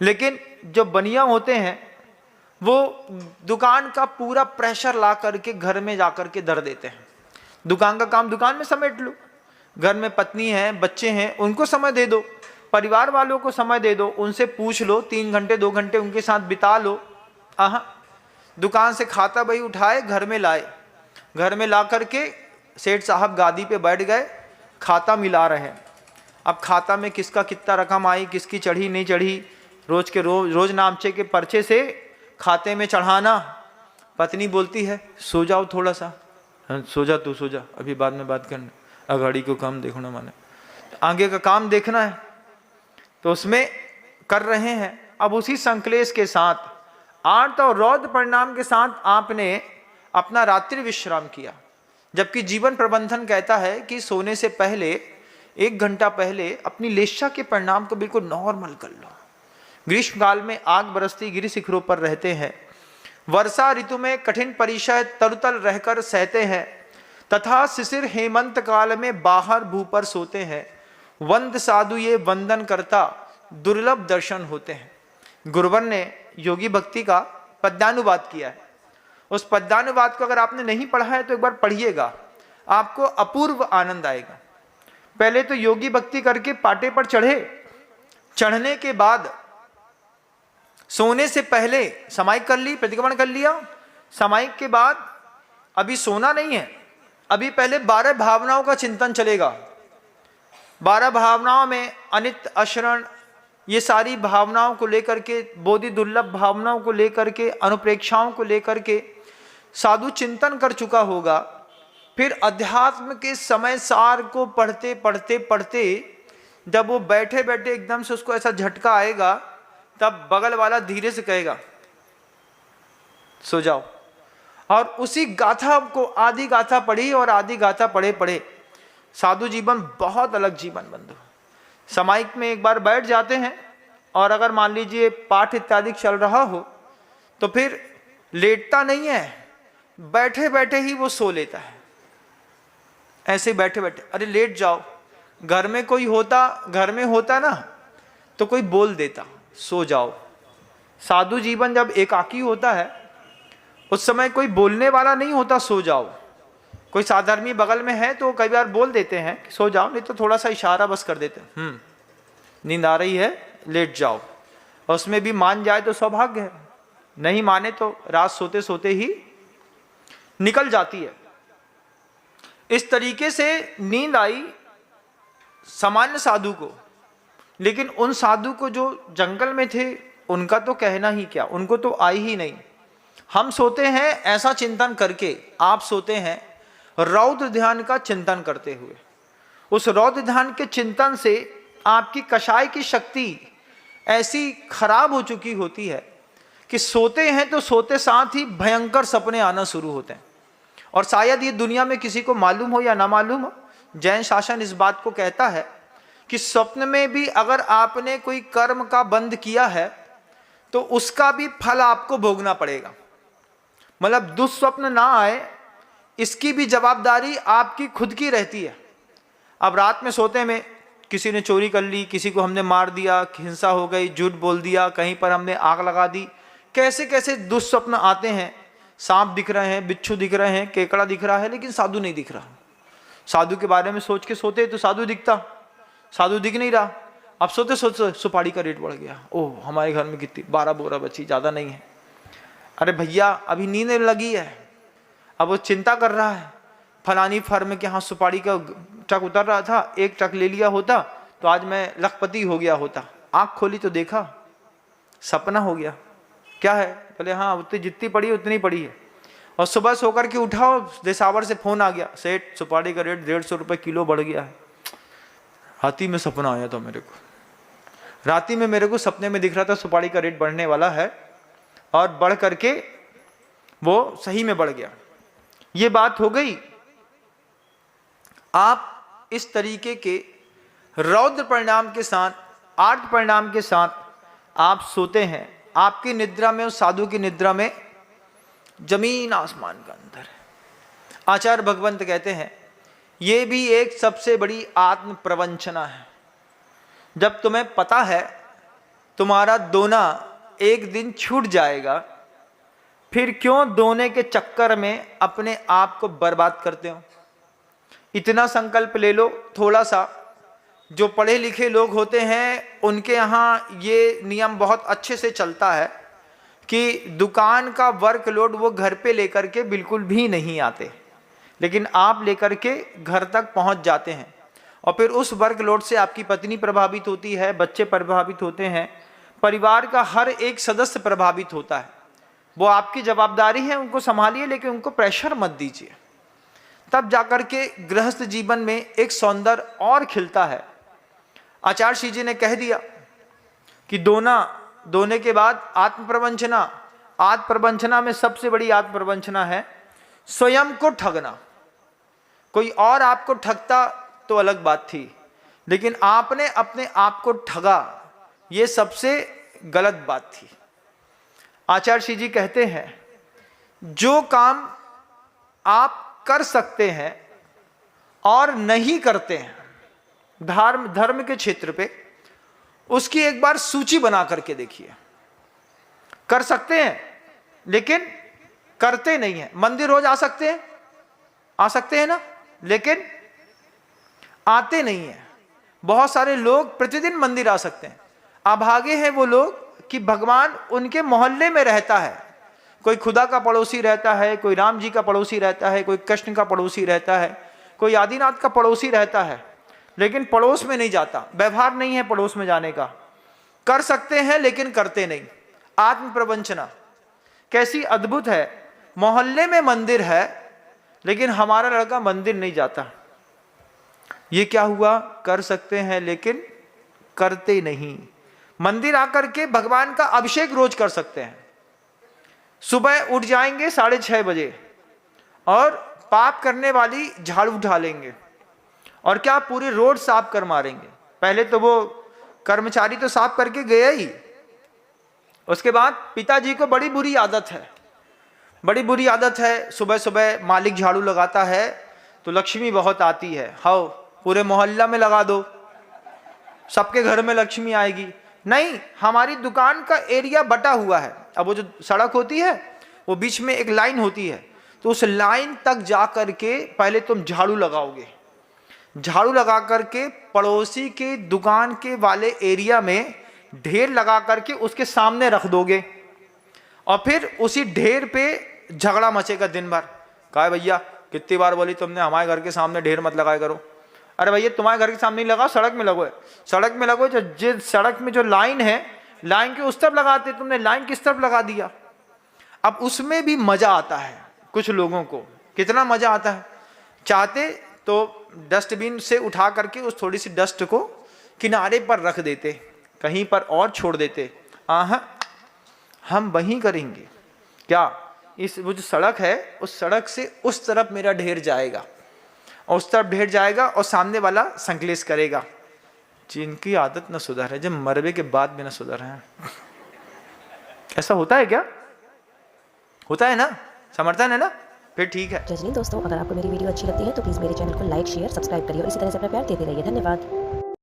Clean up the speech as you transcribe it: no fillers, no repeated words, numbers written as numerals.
लेकिन जो बनिया होते हैं वो दुकान का पूरा प्रेशर ला करके घर में जाकर के धर देते हैं। दुकान का काम दुकान में समेट लो, घर में पत्नी है, बच्चे हैं, उनको समय दे दो, परिवार वालों को समय दे दो, उनसे पूछ लो, 3 घंटे 2 घंटे उनके साथ बिता लो। दुकान से खाता बही उठाए, घर में लाए, घर में ला करके सेठ साहब गादी पे बैठ गए, खाता मिला रहे हैं। अब खाता में किसका कितना रकम आई, किसकी चढ़ी नहीं चढ़ी, रोज के रोज नामचे के पर्चे से खाते में चढ़ाना। पत्नी बोलती है सो जाओ थोड़ा सा, सो जा तू, सो जा, अभी बाद में बात करना, अगाड़ी को काम देखना, माने आगे का काम देखना है। तो उसमें कर रहे हैं। अब उसी संकलेश के साथ, आर्त और रौद्र परिणाम के साथ आपने अपना रात्रि विश्राम किया, जबकि जीवन प्रबंधन कहता है कि सोने से पहले 1 घंटा पहले अपनी लेशा के परिणाम को बिल्कुल नॉर्मल कर लो। ग्रीष्म काल में आग बरसती गिरि शिखरों पर रहते हैं, वर्षा ऋतु में कठिन परिचय तरुतल रहकर सहते हैं, तथा शिशिर हेमंत काल में बाहर भू पर सोते हैं। वंद साधु ये वंदन करता दुर्लभ दर्शन होते हैं। गुरुवर ने योगी भक्ति का पद्यानुवाद किया है। उस पद्यानुवाद को अगर आपने नहीं पढ़ा है तो एक बार पढ़िएगा, आपको अपूर्व आनंद आएगा। पहले तो योगी भक्ति करके पाटे पर चढ़े, चढ़ने के बाद सोने से पहले समाहिक कर ली, प्रतिक्रमण कर लिया। समाहिक के बाद अभी सोना नहीं है, अभी पहले 12 भावनाओं का चिंतन चलेगा। 12 भावनाओं में अनित्य, अशरण, ये सारी भावनाओं को लेकर के, बोधि दुर्लभ भावनाओं को लेकर के, अनुप्रेक्षाओं को लेकर के साधु चिंतन कर चुका होगा। फिर अध्यात्म के समय सार को पढ़ते पढ़ते पढ़ते जब वो बैठे बैठे एकदम से उसको ऐसा झटका आएगा, तब बगल वाला धीरे से कहेगा सो जाओ। और उसी गाथा को आधी गाथा पढ़ी और आधी गाथा पढ़े पढ़े साधु जीवन बहुत अलग जीवन बंधु। समाहिक में एक बार बैठ जाते हैं और अगर मान लीजिए पाठ इत्यादि चल रहा हो तो फिर लेटता नहीं है, बैठे बैठे ही वो सो लेता है। ऐसे बैठे बैठे, अरे लेट जाओ, घर में कोई होता, घर में होता ना तो कोई बोल देता सो जाओ। साधु जीवन जब एकाकी होता है उस समय कोई बोलने वाला नहीं होता सो जाओ। कोई साधर्मी बगल में है तो कई बार बोल देते हैं कि सो जाओ, नहीं तो थोड़ा सा इशारा बस कर देते हैं, नींद आ रही है लेट जाओ। और उसमें भी मान जाए तो सौभाग्य है, नहीं माने तो रात सोते सोते ही निकल जाती है। इस तरीके से नींद आई सामान्य साधु को, लेकिन उन साधु को जो जंगल में थे उनका तो कहना ही क्या, उनको तो आई ही नहीं। हम सोते हैं ऐसा चिंतन करके, आप सोते हैं रौद्र ध्यान का चिंतन करते हुए। उस रौद्र ध्यान के चिंतन से आपकी कषाय की शक्ति ऐसी खराब हो चुकी होती है कि सोते हैं तो सोते साथ ही भयंकर सपने आना शुरू होते हैं। और शायद ये दुनिया में किसी को मालूम हो या ना मालूम हो, जैन शासन इस बात को कहता है कि स्वप्न में भी अगर आपने कोई कर्म का बंध किया है तो उसका भी फल आपको भोगना पड़ेगा। मतलब दुस्वप्न ना आए इसकी भी जवाबदारी आपकी खुद की रहती है। अब रात में सोते में किसी ने चोरी कर ली, किसी को हमने मार दिया, हिंसा हो गई, झूठ बोल दिया, कहीं पर हमने आग लगा दी, कैसे कैसे दुस्वप्न आते हैं। सांप दिख रहे हैं, बिच्छू दिख रहे हैं, केकड़ा दिख रहा है, लेकिन साधु नहीं दिख रहा। साधु के बारे में सोच के सोते तो साधु दिखता, साधु दिख नहीं रहा। अब सोते सोते सुपारी का रेट बढ़ गया, ओह हमारे घर में कितनी 12 बोरा बची, ज़्यादा नहीं है। अरे भैया अभी नींद लगी है, अब वो चिंता कर रहा है फलानी फर्म के यहाँ सुपारी का ट्रक उतर रहा था, 1 ट्रक ले लिया होता तो आज मैं लखपति हो गया होता। आँख खोली तो देखा सपना हो गया। क्या है? बोले हाँ उतनी जितनी पड़ी उतनी पड़ी है। और सुबह सोकर के उठाओ, देसावर से फोन आ गया, सेठ सुपारी का रेट 150 रुपये किलो बढ़ गया है। राती में सपना आया था मेरे को, राती में मेरे को सपने में दिख रहा था सुपारी का रेट बढ़ने वाला है, और बढ़ करके वो सही में बढ़ गया। ये बात हो गई। आप इस तरीके के रौद्र परिणाम के साथ, आर्त परिणाम के साथ आप सोते हैं। आपकी निद्रा में, उस साधु की निद्रा में जमीन आसमान का अंतर है। आचार्य भगवंत कहते हैं ये भी एक सबसे बड़ी आत्म प्रवंचना है। जब तुम्हें पता है तुम्हारा दोना एक दिन छूट जाएगा, फिर क्यों दोने के चक्कर में अपने आप को बर्बाद करते हो? इतना संकल्प ले लो थोड़ा सा। जो पढ़े लिखे लोग होते हैं उनके यहाँ ये नियम बहुत अच्छे से चलता है कि दुकान का वर्कलोड वो घर पे लेकर के बिल्कुल भी नहीं आते, लेकिन आप लेकर के घर तक पहुंच जाते हैं। और फिर उस वर्कलोड से आपकी पत्नी प्रभावित होती है, बच्चे प्रभावित होते हैं, परिवार का हर एक सदस्य प्रभावित होता है। वो आपकी जवाबदारी है, उनको संभालिए, लेकिन उनको प्रेशर मत दीजिए। तब जाकर के गृहस्थ जीवन में एक सौंदर्य और खिलता है। आचार्य जी ने कह दिया कि दोने के बाद आत्मप्रवंचना। आत्मप्रवंचना में सबसे बड़ी आत्मप्रवंचना है स्वयं को ठगना। कोई और आपको ठगता तो अलग बात थी, लेकिन आपने अपने आप को ठगा, ये सबसे गलत बात थी। आचार्य जी कहते हैं जो काम आप कर सकते हैं और नहीं करते हैं धर्म के क्षेत्र पे, उसकी एक बार सूची बना करके देखिए। कर सकते हैं लेकिन करते नहीं हैं। मंदिर रोज आ सकते हैं ना, लेकिन आते नहीं हैं। बहुत सारे लोग प्रतिदिन मंदिर आ सकते हैं, अभागे हैं वो लोग कि भगवान उनके मोहल्ले में रहता है। कोई खुदा का पड़ोसी रहता है, कोई राम जी का पड़ोसी रहता है, कोई कृष्ण का पड़ोसी रहता है, कोई आदिनाथ का पड़ोसी रहता है, लेकिन पड़ोस में नहीं जाता। व्यवहार नहीं है पड़ोस में जाने का। कर सकते हैं लेकिन करते नहीं। आत्म प्रवंचना कैसी अद्भुत है। मोहल्ले में मंदिर है लेकिन हमारा लड़का मंदिर नहीं जाता। ये क्या हुआ? कर सकते हैं लेकिन करते नहीं। मंदिर आकर के भगवान का अभिषेक रोज कर सकते हैं। सुबह उठ जाएंगे 6:30 बजे और पाप करने वाली झाड़ू उठा लेंगे और क्या पूरी रोड साफ कर मारेंगे। पहले तो वो कर्मचारी तो साफ करके गया ही, उसके बाद पिताजी को बड़ी बुरी आदत है। सुबह सुबह मालिक झाड़ू लगाता है तो लक्ष्मी बहुत आती है। हाँ, पूरे मोहल्ला में लगा दो, सबके घर में लक्ष्मी आएगी। नहीं, हमारी दुकान का एरिया बटा हुआ है। अब वो जो सड़क होती है वो बीच में एक लाइन होती है, तो उस लाइन तक जा करके पहले तुम झाड़ू लगाओगे। झाड़ू लगा करके पड़ोसी के दुकान के वाले एरिया में ढेर लगा करके उसके सामने रख दोगे और फिर उसी ढेर पे झगड़ा मचेगा दिन भर। कहा भैया कितनी बार बोली तुमने हमारे घर के सामने ढेर मत लगाया करो। अरे भैया तुम्हारे घर के सामने नहीं लगाओ, सड़क में लगो। सड़क में लगो, जो सड़क में जो लाइन है, लाइन के उस तरफ लगाते, तुमने लाइन किस तरफ लगा दिया। अब उसमें भी मजा आता है कुछ लोगों को। कितना मजा आता है। चाहते तो डस्टबिन से उठा करके उस थोड़ी सी डस्ट को किनारे पर रख देते, कहीं पर और छोड़ देते। हम वहीं करेंगे क्या? इस वो जो सड़क है उस सड़क से उस तरफ मेरा ढेर जाएगा और उस तरफ ढेर जाएगा और सामने वाला संकलेश करेगा। जिनकी आदत न सुधर है, जब मरवे के बाद भी न सुधर है। ऐसा होता है क्या? होता है ना? समर्थन है ना? फिर ठीक है। दोस्तों, अगर आपको मेरी वीडियो अच्छी लगती है तो प्लीज़ मेरे चैनल को लाइक, शेयर, सब्सक्राइब करिए और इसी तरह से अपना प्यार देते रहिए। धन्यवाद।